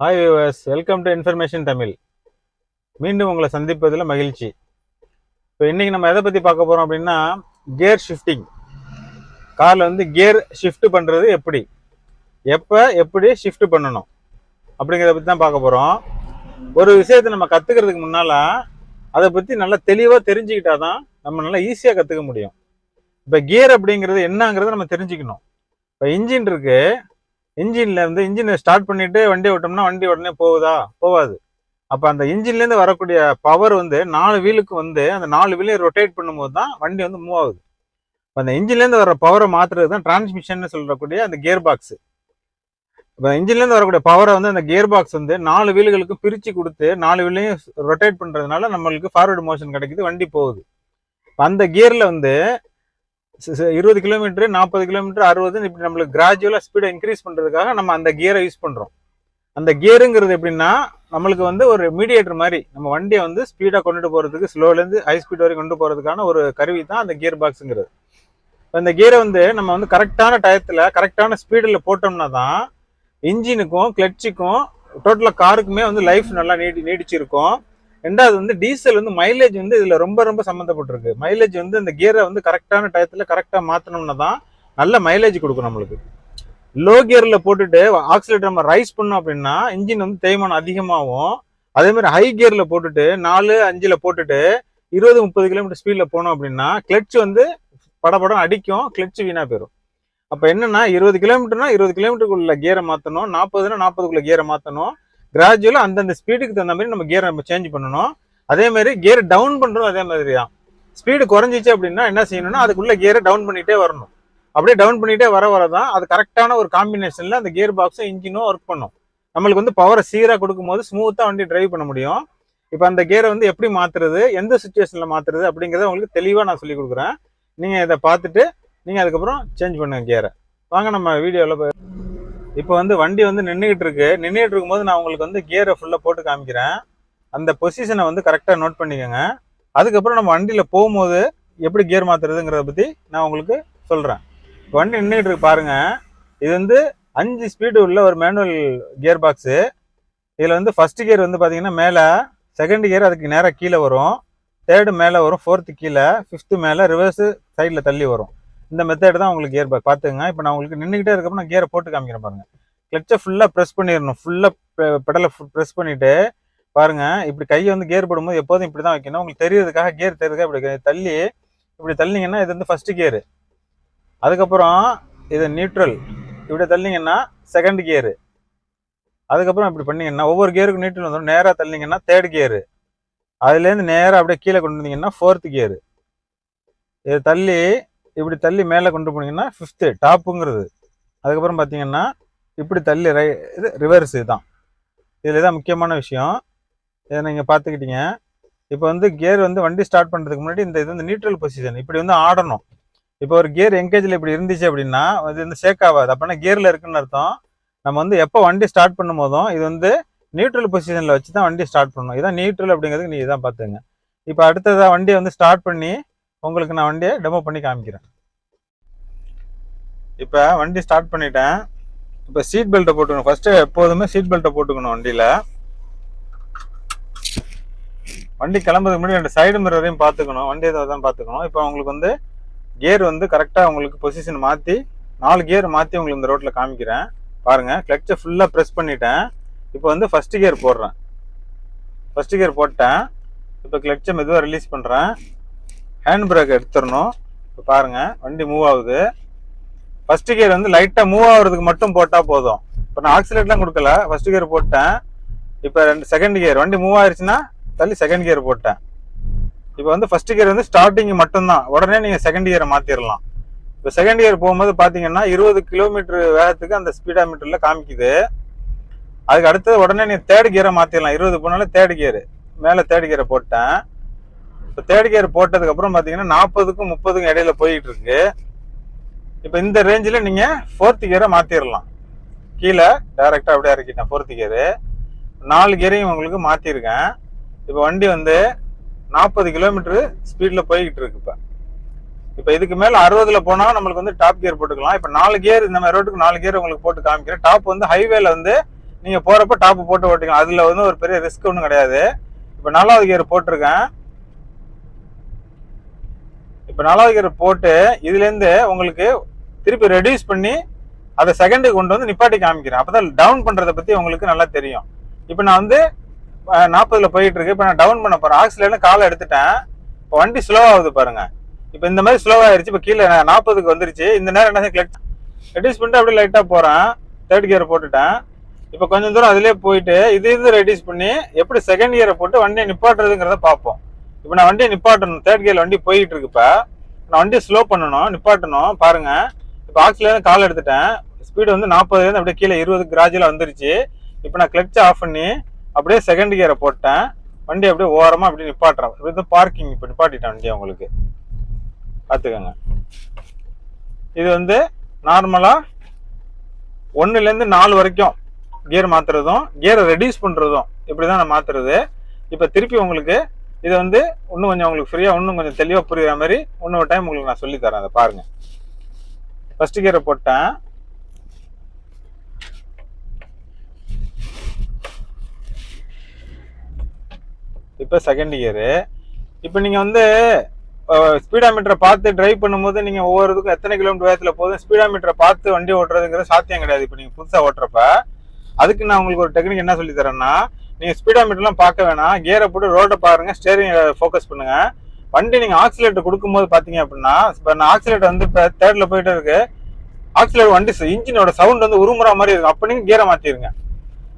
Hi viewers, welcome to information Tamil. மீண்டும் உங்களை சந்திப்பதில் மகிழ்ச்சி. இப்போ இன்னைக்கு நம்ம எதை பற்றி பார்க்க போகிறோம் அப்படின்னா, கியர் ஷிஃப்டிங். காரில் வந்து கியர் ஷிஃப்ட் பண்ணுறது எப்படி ஷிஃப்ட் பண்ணணும் அப்படிங்கிறத பற்றி தான் பார்க்க போகிறோம். ஒரு விஷயத்தை நம்ம கற்றுக்கிறதுக்கு முன்னால் அதை பற்றி நல்லா தெளிவாக தெரிஞ்சுக்கிட்டா தான் நம்ம நல்லா ஈஸியாக கற்றுக்க முடியும். இப்போ கியர் அப்படிங்கிறது என்னங்கிறத நம்ம தெரிஞ்சுக்கணும். இப்போ இன்ஜின் இருக்கு, இன்ஜின்ல வந்து இன்ஜினை ஸ்டார்ட் பண்ணிட்டு வண்டி ஓட்டோம்னா வண்டி உடனே போகாது. அப்போ அந்த இன்ஜின்லேருந்து வரக்கூடிய பவர் வந்து 4 வீலுக்கு வந்து அந்த 4 வீலையும் ரொட்டேட் பண்ணும்போது தான் வண்டி வந்து மூவ் ஆகுது. இப்போ அந்த இன்ஜின்லேருந்து வர பவரை மாற்றுறது தான் டிரான்ஸ்மிஷன் சொல்லக்கூடிய அந்த கியர் பாக்ஸ். இப்போ இன்ஜின்லேருந்து வரக்கூடிய பவரை வந்து அந்த கியர் பாக்ஸ் வந்து 4 வீலுகளுக்கு பிரித்து கொடுத்து 4 வீலையும் ரொட்டேட் பண்ணுறதுனால நம்மளுக்கு ஃபார்வர்டு மோஷன் கிடைக்குது, வண்டி போகுது. அந்த கியரில் வந்து 20 கிலோமீட்டர், 40 கிலோமீட்டர், 60 இப்படி நம்மளுக்கு கிராஜுவலாக ஸ்பீடை இன்க்ரீஸ் பண்ணுறதுக்காக நம்ம அந்த கியரை யூஸ் பண்ணுறோம். அந்த கியருங்கிறது எப்படின்னா, நம்மளுக்கு வந்து ஒரு மீடியேட்டர் மாதிரி நம்ம வண்டியை வந்து ஸ்பீடாக கொண்டுட்டு போகிறதுக்கு, ஸ்லோலேருந்து ஹை ஸ்பீட் வரைக்கும் கொண்டு போகிறதுக்கான ஒரு கருவி தான் அந்த கியர் பாக்ஸுங்கிறது. அந்த கியரை வந்து நம்ம வந்து கரெக்டான டயத்தில் கரெக்டான ஸ்பீடில் போட்டோம்னா தான் இன்ஜினுக்கும் கிளட்சுக்கும் டோட்டலாக காருக்குமே வந்து லைஃப் நல்லா நீடிச்சிருக்கும். ரெண்டாவது வந்து டீசல் வந்து மைலேஜ் வந்து இதில் ரொம்ப சம்மந்தப்பட்டிருக்கு. மைலேஜ் வந்து இந்த கியரை வந்து கரெக்டான டயத்தில் கரெக்டாக மாற்றினோம்னா தான் நல்ல மைலேஜ் கொடுக்கும் நம்மளுக்கு. லோ கியரில் போட்டுட்டு ஆக்சிலேட்டர் நம்ம ரைஸ் பண்ணோம் அப்படின்னா இன்ஜின் வந்து தேய்மானம் அதிகமாகும். அதே மாதிரி ஹை கியரில் போட்டுட்டு 4, 5ல் போட்டுட்டு 20-30 கிலோமீட்டர் ஸ்பீடில் போனோம் அப்படின்னா கிளட்ச் வந்து படம் அடிக்கும், கிளட்ச் வீணாக போயிடும். அப்போ என்னன்னா 20 கிலோமீட்டர்னா 20 கிலோமீட்டருக்குள்ள கியரை மாற்றணும், 40னா 40க்குள்ள கியரை மாற்றணும். கிராஜுவலாக அந்தந்த ஸ்பீடுக்கு தகுந்த மாதிரி நம்ம கியரை நம்ம சேஞ்ச் பண்ணணும். அதே மாதிரி கியர் டவுன் பண்ணுறோம், அதே மாதிரி தான். ஸ்பீடு குறைஞ்சிச்சு அப்படின்னா என்ன செய்யணும்னா அதுக்குள்ள கியரை டவுன் பண்ணிகிட்டே வரணும். அப்படியே டவுன் பண்ணிகிட்டே வரதான் அது கரெக்டான ஒரு காம்பினேஷனில் அந்த கியர் பாக்ஸும் இன்ஜினும் ஒர்க் பண்ணும். நம்மளுக்கு வந்து பவரை சீராக கொடுக்கும் போது ஸ்மூத்தாக வண்டி டிரைவ் பண்ண முடியும். இப்போ அந்த கியரை வந்து எப்படி மாற்றுறது, எந்த சுச்சுவேஷனில் மாற்றுறது அப்படிங்கிறத உங்களுக்கு தெளிவாக நான் சொல்லி கொடுக்குறேன். நீங்கள் இதை பார்த்துட்டு நீங்கள் அதுக்கப்புறம் சேஞ்ச் பண்ணுங்க கியரை. வாங்க நம்ம வீடியோவில் இப்போ வந்து வண்டி வந்து நின்றுக்கிட்டு இருக்கும்போது நான் உங்களுக்கு வந்து கியரை ஃபுல்லாக போட்டு காமிக்கிறேன். அந்த பொசிஷனை வந்து கரெக்டாக நோட் பண்ணிக்கோங்க. அதுக்கப்புறம் நம்ம வண்டியில் போகும்போது எப்படி கியர் மாற்றுறதுங்கிறத பற்றி நான் உங்களுக்கு சொல்கிறேன். வண்டி நின்றுக்கிட்டு இருக்கு பாருங்க. இது வந்து 5 ஸ்பீடு உள்ள ஒரு மேனுவல் கியர் பாக்ஸு. இதில் வந்து ஃபர்ஸ்ட் கியர் வந்து பார்த்தீங்கன்னா மேலே, செகண்ட் கியர் அதுக்கு நேராக கீழே வரும், தேர்டு மேலே வரும், 4th கீழே, 5th மேலே, ரிவர்ஸு சைடில் தள்ளி வரும். இந்த மெத்தட் தான் உங்களுக்கு கியர் பாக்ஸ் பார்த்துங்க. இப்போ நான் உங்களுக்கு நின்றுக்கிட்டே இருக்கப்போ நான் கியரை போட்டு காமிக்கிறேன் பாருங்க. கிளச்சை ஃபுல்லாக ப்ரெஸ் பண்ணிடணும். ஃபுல்லாக பெடலை ப்ரெஸ் பண்ணிவிட்டு பாருங்க, இப்படி கையை வந்து கியர் போடும்போது எப்போதும் இப்படி தான் வைக்கணும். உங்களுக்கு தெரியறதுக்காக கியர் தெரியுதுக்காக இப்படி தள்ளிங்கன்னா இது வந்து ஃபர்ஸ்ட் கியரு. அதுக்கப்புறம் இது நியூட்ரல், இப்படி தள்ளிங்கன்னா செகண்ட் கியரு. அதுக்கப்புறம் இப்படி பண்ணிங்கன்னா ஒவ்வொரு கியருக்கும் நியூட்ரல் வந்துடும். நேராக தள்ளிங்கன்னா தேர்ட் கியரு. அதுலேருந்து நேராக அப்படியே கீழே கொண்டு வந்தீங்கன்னா 4th கியரு. இதை இப்படி தள்ளி மேலே கொண்டு போனீங்கன்னா 5th டாப்புங்கிறது. அதுக்கப்புறம் பார்த்தீங்கன்னா இப்படி தள்ளி இது ரிவர்ஸு தான். இதில் தான் முக்கியமான விஷயம். இதை நீங்கள் பார்த்துக்கிட்டீங்க. இப்போ வந்து கியர் வந்து வண்டி ஸ்டார்ட் பண்ணுறதுக்கு முன்னாடி இது வந்து நியூட்ரல் பொசிஷன் இப்படி வந்து ஆடணும். இப்போ ஒரு கியர் எங்கேஜில் இப்படி இருந்துச்சு அப்படின்னா அது வந்து ஷேக் ஆகாது. அப்படின்னா கியரில் இருக்குன்னு அர்த்தம். நம்ம வந்து எப்போ வண்டி ஸ்டார்ட் பண்ணும் போதும் இது வந்து நியூட்ரல் பொசிஷனில் வச்சு தான் வண்டி ஸ்டார்ட் பண்ணணும். இதான் நியூட்ரல் அப்படிங்கிறதுக்கு நீங்கள் தான் பார்த்துங்க. இப்போ அடுத்ததாக வண்டியை வந்து ஸ்டார்ட் பண்ணி உங்களுக்கு நான் வண்டியை டெமோ பண்ணி காமிக்கிறேன். இப்போ வண்டி ஸ்டார்ட் பண்ணிட்டேன். இப்போ சீட் பெல்ட்டை போட்டுக்கணும். ஃபர்ஸ்ட்டு எப்போதுமே சீட் பெல்ட்டை போட்டுக்கணும் வண்டியில். வண்டி கிளம்புறதுக்கு முன்னாடி 2 சைடு மிரரையும் பார்த்துக்கணும், வண்டி இதை தான் பார்த்துக்கணும். இப்போ உங்களுக்கு வந்து கியர் வந்து கரெக்டாக உங்களுக்கு பொசிஷன் மாற்றி 4 கியர் மாற்றி உங்களுக்கு இந்த ரோட்டில் காமிக்கிறேன் பாருங்கள். கிளச்சை ஃபுல்லாக ப்ரெஸ் பண்ணிட்டேன். இப்போ வந்து ஃபர்ஸ்ட் கியர் போடுறேன். ஃபர்ஸ்ட் கியர் போட்டேன். இப்போ கிளச்சை மெதுவாக ரிலீஸ் பண்ணுறேன். ஹேண்ட் பிரேக் எடுத்துடணும். இப்போ பாருங்கள் வண்டி மூவ் ஆகுது. ஃபர்ஸ்ட் கியர் வந்து லைட்டாக மூவ் ஆகுறதுக்கு மட்டும் போட்டால் போதும். இப்போ நான் ஆக்சிலேட்லாம் கொடுக்கல, ஃபர்ஸ்ட் கியர் போட்டேன். இப்போ செகண்ட் கியர் வண்டி மூவ் ஆயிடுச்சுன்னா தள்ளி செகண்ட் கியர் போட்டேன். இப்போ வந்து ஃபர்ஸ்ட் கியர் வந்து ஸ்டார்டிங் மட்டும்தான், உடனே நீங்கள் செகண்ட் கியரை மாற்றிடலாம். இப்போ செகண்ட் கியர் போகும்போது பார்த்தீங்கன்னா 20 கிலோமீட்டர் வேகத்துக்கு அந்த ஸ்பீடா மீட்டரில் காமிக்குது. அதுக்கு அடுத்தது உடனே நீங்கள் தேர்ட் கியரை மாற்றிடலாம். 20 போனாலும் தேர்ட் கியரு, மேலே தேர்ட் கியரை போட்டேன். இப்போ தேர்ட் கியர் போட்டதுக்கப்புறம் பார்த்தீங்கன்னா 40க்கும் 30க்கும் இடையில போயிட்டு இருக்கு. இப்போ இந்த ரேஞ்சில் நீங்கள் 4th கியரை மாற்றிடலாம். கீழே டைரெக்டாக அப்படியே இறக்கிட்டேன் 4th கியரு. 4 கியரையும் உங்களுக்கு மாற்றிருக்கேன். இப்போ வண்டி வந்து 40 கிலோமீட்டரு ஸ்பீடில் போய்கிட்டு இருக்கு. இப்போ இதுக்கு மேலே 60ல் போனால் நம்மளுக்கு வந்து டாப் கியர் போட்டுக்கலாம். இப்போ 4 கியர் இந்த மாதிரி ரோட்டுக்கு 4 கியர் உங்களுக்கு போட்டு காமிக்கிறேன். டாப் வந்து ஹைவேல வந்து நீங்கள் போகிறப்ப டாப்பு போட்டு ஓட்டிக்கலாம். அதில் வந்து ஒரு பெரிய ரிஸ்க் ஒன்றும் கிடையாது. இப்போ 4வது கியர் போட்டிருக்கேன். இப்போ 4வது கியர் போட்டு இதுலேருந்து உங்களுக்கு திருப்பி ரெடியூஸ் பண்ணி அதை செகண்டுக்கு கொண்டு வந்து நிப்பாட்டி காமிக்கிறேன். அப்போ தான் டவுன் பண்ணுறதை பற்றி உங்களுக்கு நல்லா தெரியும். இப்போ நான் வந்து 40ல் போயிட்டு இருக்கு. இப்போ நான் டவுன் பண்ண போகிறேன். ஆக்சிலேருந்து காலை எடுத்துட்டேன். இப்போ வண்டி ஸ்லோவாகுது பாருங்க. இப்போ இந்த மாதிரி ஸ்லோவாகிடுச்சு. இப்போ கீழே 40க்கு வந்துருச்சு. இந்த நேரம் என்ன கிளச் ரெடியூஸ் பண்ணிட்டு அப்படியே லைட்டாக போகிறேன். 3rd கியரை போட்டுட்டேன். இப்போ கொஞ்சம் தூரம் அதிலே போயிட்டு இது ரெடியூஸ் பண்ணி எப்படி செகண்ட் கியரை போட்டு வண்டியை நிப்பாட்டுறதுங்கிறத பார்ப்போம். இப்போ நான் வண்டியை நிப்பாட்டணும். 3rd கியரில் வண்டி போயிட்டு இருக்கு. இப்போ நான் வண்டியை ஸ்லோ பண்ணணும், நிப்பாட்டணும். பாருங்க, இப்போ ஆக்சிலேருந்து கால் எடுத்துட்டேன். ஸ்பீடு வந்து 40லேருந்து அப்படியே கீழே 20 கிராஜுவலாக வந்துருச்சு. இப்போ நான் கிளச்சை ஆஃப் பண்ணி அப்படியே செகண்ட் கியரை போட்டேன். வண்டி அப்படியே ஓரமாக அப்படி நிப்பாட்டுறேன். இது பார்க்கிங். இப்போ நிப்பாட்டிட்டேன் வண்டியை. உங்களுக்கு பார்த்துக்கோங்க. இது வந்து நார்மலாக 1லேருந்து 4 வரைக்கும் கியர் மாற்றுறதும் கியரை ரெடியூஸ் பண்ணுறதும் இப்படி தான் நான் மாற்றுறது. இப்போ திருப்பி உங்களுக்கு இதை வந்து இன்னும் கொஞ்சம் உங்களுக்கு ஃப்ரீயாக இன்னும் கொஞ்சம் தெளிவாக புரிகிற மாதிரி இன்னொரு டைம் உங்களுக்கு நான் சொல்லித்தரேன். அதை பாருங்கள். ஃபர்ஸ்ட் கியரை போட்டேன். இப்போ செகண்ட் கியரு. இப்போ நீங்கள் வந்து ஸ்பீடாமீட்டரை பார்த்து டிரைவ் பண்ணும்போது நீங்கள் ஒவ்வொருத்துக்கும் எத்தனை கிலோமீட்டர் வேகத்தில் போதும் ஸ்பீடாமீட்டரை பார்த்து வண்டி ஓட்டுறதுங்கிறது சாத்தியம் கிடையாது. இப்போ நீங்கள் புதுசாக ஓட்டுறப்ப அதுக்கு நான் உங்களுக்கு ஒரு டெக்னிக் என்ன சொல்லி தரேன்னா, நீங்கள் ஸ்பீடாமீட்டர்லாம் பார்க்க வேணாம். கியரை போட்டு ரோட்டை பாருங்கள், ஸ்டேரிங் ஃபோக்கஸ் பண்ணுங்கள். வண்டி நீங்கள் ஆக்சிலேட்டர் கொடுக்கும்போது பார்த்தீங்க அப்படின்னா, இப்போ நான் ஆக்சிலேட்டர் வந்து இப்போ 3ர்டில் போயிட்டு இருக்கு. ஆக்சிலேட்டர் வண்டி இன்ஜினோட சவுண்ட் வந்து உருமுற மாதிரி இருக்கும். அப்போ நீங்கள் கியரை மாற்றிடுங்க.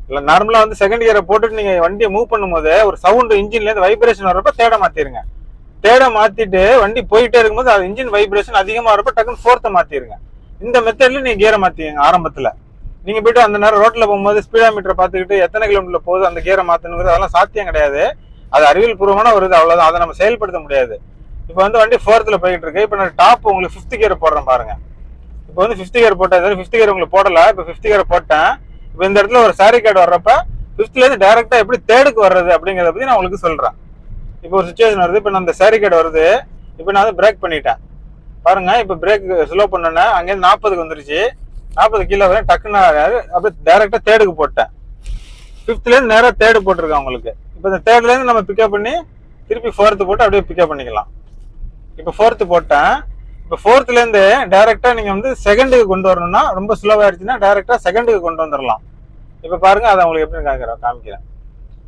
இல்லை நார்மலாக வந்து செகண்ட் கியரை போட்டுட்டு நீங்கள் வண்டியை மூவ் பண்ணும்போது ஒரு சவுண்டு இன்ஜின்லேருந்து வைப்ரேஷன் வரப்போ தேட மாற்றிடுங்க. தேட மாற்றிட்டு வண்டி போயிட்டே இருக்கும்போது அது இன்ஜின் வைப்ரேஷன் அதிகமாக வரப்போ டக்குன்னு 4த்தை மாற்றிடுங்க. இந்த மெத்தட்ல நீங்கள் கியரை மாற்றிங்க. ஆரம்பத்தில் நீங்கள் போய்ட்டு அந்த நேரம் ரோட்டில் போகும்போது ஸ்பீடாமீட்டரை பார்த்துக்கிட்டு எத்தனை கிலோமீட்டர் போகுது அந்த கியரை மாற்றணுங்கிறது அதெல்லாம் சாத்தியம் கிடையாது. அது அறிவியல் பூர்வமான ஒரு இது, அவ்வளோதான். அதை நம்ம செயல்படுத்த முடியாது. இப்போ வந்து வண்டி 4த்தில் போயிட்டு இருக்கு. இப்போ நான் டாப் உங்களுக்கு 5th கியரை போடுறேன் பாருங்க. இப்போ வந்து 5th கியர் போட்டேன். 5th கியர் உங்களுக்கு போடலை. இப்போ 5th கியரை போட்டேன். இப்போ இந்த இடத்துல ஒரு சாரி கார்டு வர்றப்ப 5thலேருந்து டைரெக்டாக எப்படி 3ர்டுக்கு வர்றது அப்படிங்கிறத பற்றி நான் உங்களுக்கு சொல்கிறேன். இப்போ ஒரு சுச்சுவேஷன் வருது. இப்போ நான் இந்த சாரி கார்டு வருது. இப்போ நான் வந்து பிரேக் பண்ணிட்டேன் பாருங்க. இப்போ பிரேக் ஸ்லோ பண்ணோன்னே அங்கேருந்து 40க்கு வந்துருச்சு. 40 கீழே வரேன். டக்குன்னு அப்படியே டைரெக்டாக 3ர்டுக்கு போட்டேன். 5thலேருந்து நேராக 3rd போட்டிருக்கேன் உங்களுக்கு. இப்போ இந்த 3ர்ட்லேருந்து நம்ம பிக்கப் பண்ணி திருப்பி 4th போட்டு அப்படியே பிக்கப் பண்ணிக்கலாம். இப்போ 4th போட்டேன். இப்போ 4thலேருந்து டைரெக்டாக நீங்கள் வந்து செகண்டுக்கு கொண்டு வரணும்னா ரொம்ப ஸ்லோவாகிடுச்சுன்னா டைரெக்டாக செகண்டுக்கு கொண்டு வந்துடலாம். இப்போ பாருங்கள், அதை உங்களுக்கு எப்படி காமிக்கிறேன்.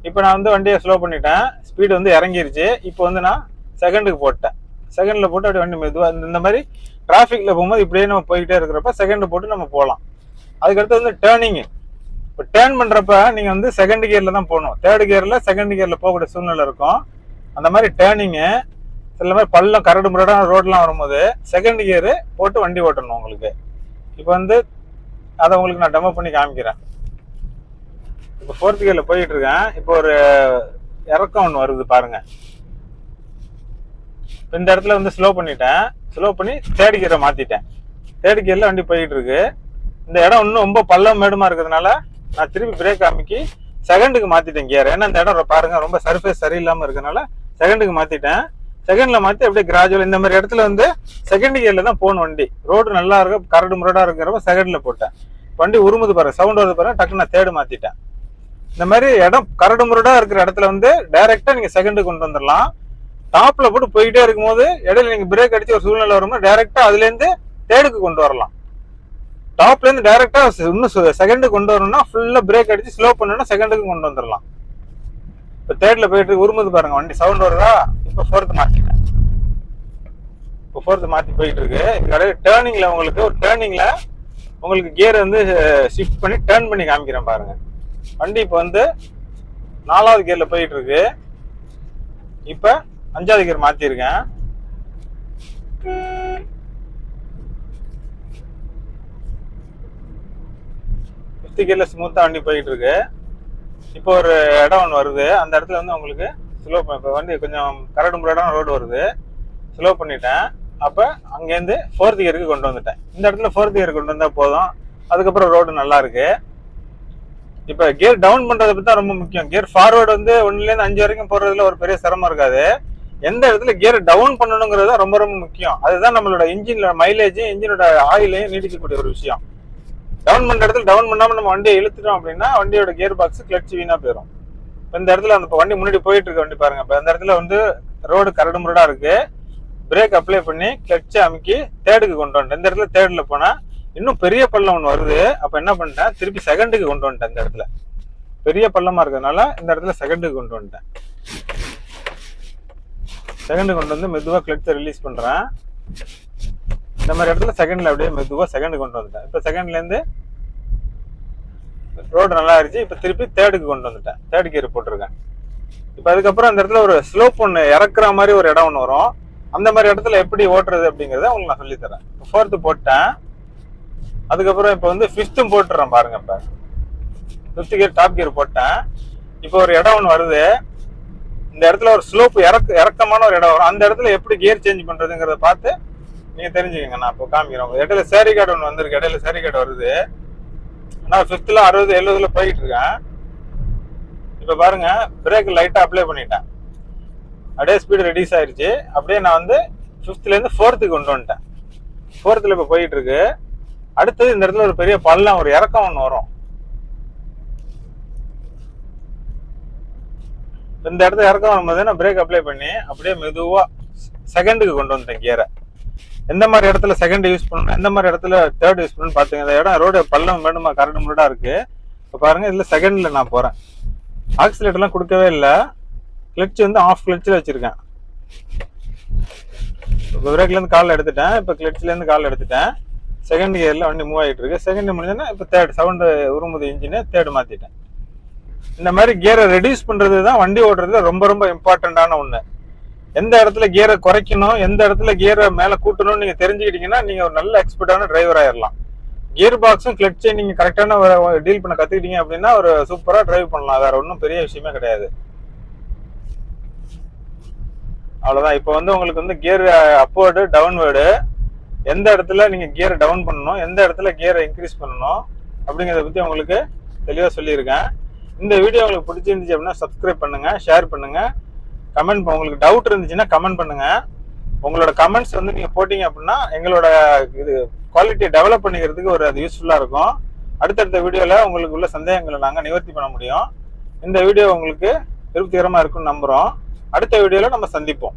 இப்போ நான் வந்து வண்டியை ஸ்லோ பண்ணிட்டேன். ஸ்பீடு வந்து இறங்கிருச்சு. இப்போ வந்து நான் செகண்டுக்கு போட்டேன். செகண்டில் போட்டு அப்படியே வண்டி மெதுவாக இந்த மாதிரி டிராஃபிக்கில் போகும்போது இப்படியே நம்ம போய்கிட்டே இருக்கிறப்ப செகண்டு போட்டு நம்ம போகலாம். அதுக்கடுத்து வந்து டேர்னிங்கு. இப்போ டேர்ன் பண்ணுறப்ப நீங்கள் வந்து செகண்ட் கியரில் தான் போகணும். 3rd கியரில் செகண்ட் கியரில் போகக்கூடிய சூழ்நிலை இருக்கும். அந்த மாதிரி டேர்னிங்கு சில மாதிரி பள்ளம் கரடு முரடான ரோடெலாம் வரும்போது செகண்ட் கியரு போட்டு வண்டி ஓட்டணும் உங்களுக்கு. இப்போ வந்து அதை உங்களுக்கு நான் டெமோ பண்ணி காமிக்கிறேன். இப்போ 4th கியரில் போயிட்டு இருக்கேன். இப்போ ஒரு இறக்கம் ஒன்று வருது பாருங்க. இந்த இடத்துல வந்து ஸ்லோ பண்ணிட்டேன். ஸ்லோ பண்ணி 3rd கியரை மாற்றிட்டேன். 3rd கியரில் வண்டி போயிட்டு இருக்கு. இந்த இடம் இன்னும் ரொம்ப பள்ளம் மேடுமா இருக்கிறதுனால நான் திருப்பி பிரேக் அமைக்கி செகண்டுக்கு மாற்றிட்டேன் கியர். ஏன்னா இந்த இடம் பாருங்க ரொம்ப சர்ஃபேஸ் சரியில்லாமல் இருக்கிறதுனால செகண்டுக்கு மாற்றிட்டேன். செகண்டில் மாற்றி அப்படியே கிராஜுவல் இந்த மாதிரி இடத்துல வந்து செகண்ட் கியரில் தான் போகணும் வண்டி. ரோடு நல்லா இருக்கு, கரடு முரடாக இருக்கிறப்ப செகண்டில் போட்டேன். வண்டி உருமுது பாருங்க, சவுண்ட் வருது பாருங்க. டக்குன்னு நான் 3rd மாற்றிட்டேன். இந்த மாதிரி இடம் கரடு முரடாக இருக்கிற இடத்துல வந்து டைரெக்டாக நீங்கள் செகண்டுக்கு கொண்டு வந்துடலாம். டாப்பில் போட்டு போயிட்டே இருக்கும்போது இடையில நீங்கள் பிரேக் அடிச்சு ஒரு சூழ்நிலை வரும்போது டைரெக்டாக அதுலேருந்து 3ர்டுக்கு கொண்டு வரலாம். டாப்லேருந்து டைரெக்டாக இன்னும் செகண்டுக்கு கொண்டு வரணும்னா ஃபுல்லாக பிரேக் அடிச்சு ஸ்லோ பண்ணணும்னா செகண்டுக்கு கொண்டு வந்துடலாம். இப்போ 3ர்டில் போயிட்டு உருமுது பாருங்க வண்டி, சவுண்ட் வருதா? இப்போ 4th மாற்றிட்டேன். இப்போ 4th மாற்றி போயிட்டு இருக்கு. இங்கே டேர்னிங்கில் உங்களுக்கு ஒரு டேர்னிங்கில் உங்களுக்கு கியர் வந்து ஷிஃப்ட் பண்ணி டேர்ன் பண்ணி காமிக்கிறேன் பாருங்க. வண்டி இப்போ வந்து 4வது கியரில் போயிட்டு இருக்கு. இப்போ 5வது கியர் மாற்றிருக்கேன். கியர்ல ஸ்மூத்தா வண்டி போயிட்டு இருக்கு. இப்போ ஒரு இடம் ஒன்று வருது. அந்த இடத்துல வந்து உங்களுக்கு ஸ்லோ இப்போ வண்டி கொஞ்சம் கரடு முரடான ரோடு வருது. ஸ்லோ பண்ணிட்டேன். அப்போ அங்கேருந்து 4th கியருக்கு கொண்டு வந்துட்டேன். இந்த இடத்துல 4th கியர் கொண்டு வந்தால் போதும். அதுக்கப்புறம் ரோடு நல்லா இருக்கு. இப்போ கியர் டவுன் பண்ணுறதை பற்றி தான் ரொம்ப முக்கியம். கியர் ஃபார்வர்டு வந்து 1லேருந்து 5 வரைக்கும் போடுறதுல ஒரு பெரிய சிரமம் இருக்காது. எந்த இடத்துல கியர் டவுன் பண்ணணுங்கிறது தான் ரொம்ப ரொம்ப முக்கியம். அதுதான் நம்மளோட இன்ஜினோட மைலேஜ், இன்ஜினோட ஆயிலையும் நீடிக்கக்கூடிய ஒரு விஷயம். டவுன் பண்ணுற இடத்துல டவுன் பண்ணாமல் நம்ம வண்டியை இழுத்துட்டோம் அப்படின்னா வண்டியோட கியர் பாக்ஸ் கிளட்ச் வீணாக போயிடும். இப்போ இந்த இடத்துல அந்த வண்டி முன்னாடி போயிட்டு இருக்க வண்டி பாருங்க. இப்போ இந்த இடத்துல வந்து ரோடு கரடு முரடா இருக்கு. பிரேக் அப்ளை பண்ணி கிளட்சை அமுக்கி தேர்டுக்கு கொண்டு வந்துட்டேன். இந்த இடத்துல தேர்ட்ல போனா இன்னும் பெரிய பள்ளம் ஒன்று வருது. அப்ப என்ன பண்ணிட்டேன், திருப்பி செகண்டுக்கு கொண்டு வந்துட்டேன். இந்த இடத்துல பெரிய பள்ளமா இருக்கிறதுனால இந்த இடத்துல செகண்டுக்கு கொண்டு வந்துட்டேன். செகண்டுக்கு கொண்டு வந்து மெதுவா கிளட்சை ரிலீஸ் பண்றேன். இந்த மாதிரி இடத்துல செகண்ட்ல அப்படியே மெதுவா செகண்டுக்கு கொண்டு வந்துட்டேன். இப்போ செகண்ட்ல இருந்து ரோடு நல்லா இருந்துச்சு. இப்போ திருப்பி தேர்டுக்கு கொண்டு வந்துட்டேன். தேர்ட் கியர் போட்டிருக்கேன். இப்போ அதுக்கப்புறம் அந்த இடத்துல ஒரு ஸ்லோப் ஒன்று இறக்குற மாதிரி ஒரு இடம் ஒன்று வரும். அந்த மாதிரி இடத்துல எப்படி ஓட்டுறது அப்படிங்கிறத உங்களுக்கு நான் சொல்லித்தரேன். ஃபோர்த்து போட்டேன். அதுக்கப்புறம் இப்போ வந்து ஃபிஃப்த்தும் போட்டுறேன் பாருங்க. இப்போ ஃபிஃப்த் கியர் டாப் கியர் போட்டேன். இப்போ ஒரு இடம் ஒன்று வருது. இந்த இடத்துல ஒரு ஸ்லோப் இறக்கமான ஒரு இடம் வரும். அந்த இடத்துல எப்படி கியர் சேஞ்ச் பண்றதுங்கிறத பார்த்து நீங்க தெரிஞ்சுக்கங்க. நான் இப்போ காமிக்கிறேன். இடையில சேரி கார்டு ஒன்று வந்திருக்கு. இடையில சேரி கார்டு வருது. நான் ஃபிஃப்த்ல 60 70 போயிட்டு இருக்கேன். இப்போ பாருங்க, பிரேக் லைட்டா அப்ளை பண்ணிட்டேன். அப்படியே ஸ்பீடு ரெடியூஸ் ஆயிடுச்சு. அப்படியே நான் வந்து ஃபிஃப்த்ல இருந்து ஃபோர்த்துக்கு கொண்டு வந்துட்டேன். ஃபோர்த்தில் இப்போ போயிட்டு இருக்கு. அடுத்தது இந்த இடத்துல ஒரு பெரிய பள்ளம், ஒரு இறக்கம் ஒன்று வரும். இந்த இடத்துல இறக்கம் வரும்போது நான் பிரேக் அப்ளை பண்ணி அப்படியே மெதுவா செகண்டுக்கு கொண்டு வந்துட்டேன் கியரை. எந்த மாதிரி இடத்துல செகண்ட் யூஸ் பண்ணணும், எந்த மாதிரி இடத்துல தேர்ட் யூஸ் பண்ணணும் பாத்துங்க. இந்த இடம் ரோடு பள்ளம் வேணுமா கரடு முரடா இருக்கு. இப்போ பாருங்க, இதுல செகண்ட்ல நான் போறேன். ஆக்சிலேட்டர்லாம் கொடுக்கவே இல்லை. கிளட்ச் வந்து ஆஃப் கிளட்சில் வச்சிருக்கேன். இப்போ பிரேக்ல இருந்து காலில் எடுத்துட்டேன். இப்போ கிளட்ச்ல இருந்து காலில் எடுத்துட்டேன். செகண்ட் கியர்ல வண்டி மூவ் ஆகிட்டு இருக்கு. செகண்ட் முடிஞ்சோன்னா இப்போ தேர்ட் சவுண்டு உருமுது இன்ஜின் தேர்டு மாத்திட்டேன். இந்த மாதிரி கியரை ரெடியூஸ் பண்றது தான் வண்டி ஓட்டுறதுல ரொம்ப ரொம்ப இம்பார்ட்டன்டான ஒண்ணு. எந்த இடத்துல கியரை குறைக்கணும், எந்த இடத்துல கியரை மேல கூட்டணும்னு நீங்க தெரிஞ்சுக்கிட்டீங்கன்னா நீங்க ஒரு நல்ல எக்ஸ்பர்ட்டான டிரைவர் ஆயிடலாம். கியர் பாக்ஸும் கிளட்சையும் நீங்க கரெக்டான டீல் பண்ண கத்துக்கிட்டீங்க அப்படின்னா ஒரு சூப்பரா டிரைவ் பண்ணலாம். வேற ஒன்றும் பெரிய விஷயமே கிடையாது. அவ்வளவுதான். இப்போ வந்து உங்களுக்கு வந்து கியர் அப்வர்டு டவுன்வேர்டு, எந்த இடத்துல நீங்க கியரை டவுன் பண்ணணும், எந்த இடத்துல கியரை இன்க்ரீஸ் பண்ணணும் அப்படிங்கிறத பத்தி உங்களுக்கு தெளிவா சொல்லியிருக்கேன். இந்த வீடியோ உங்களுக்கு பிடிச்சிருந்துச்சு அப்படின்னா சப்ஸ்கிரைப் பண்ணுங்க, ஷேர் பண்ணுங்க, கமெண்ட். உங்களுக்கு டவுட் இருந்துச்சுன்னா கமெண்ட் பண்ணுங்க. உங்களோட கமெண்ட்ஸ் வந்து நீங்க போட்டீங்க அப்படின்னா எங்களோட இது குவாலிட்டியை டெவலப் பண்ணிக்கிறதுக்கு ஒரு அது யூஸ்ஃபுல்லா இருக்கும். அடுத்தடுத்த வீடியோல உங்களுக்கு உள்ள சந்தேகங்களை நாங்க நிவர்த்தி பண்ண முடியும். இந்த வீடியோ உங்களுக்கு திருப்திகரமா இருக்குன்னு நம்புறோம். அடுத்த வீடியோல நம்ம சந்திப்போம்.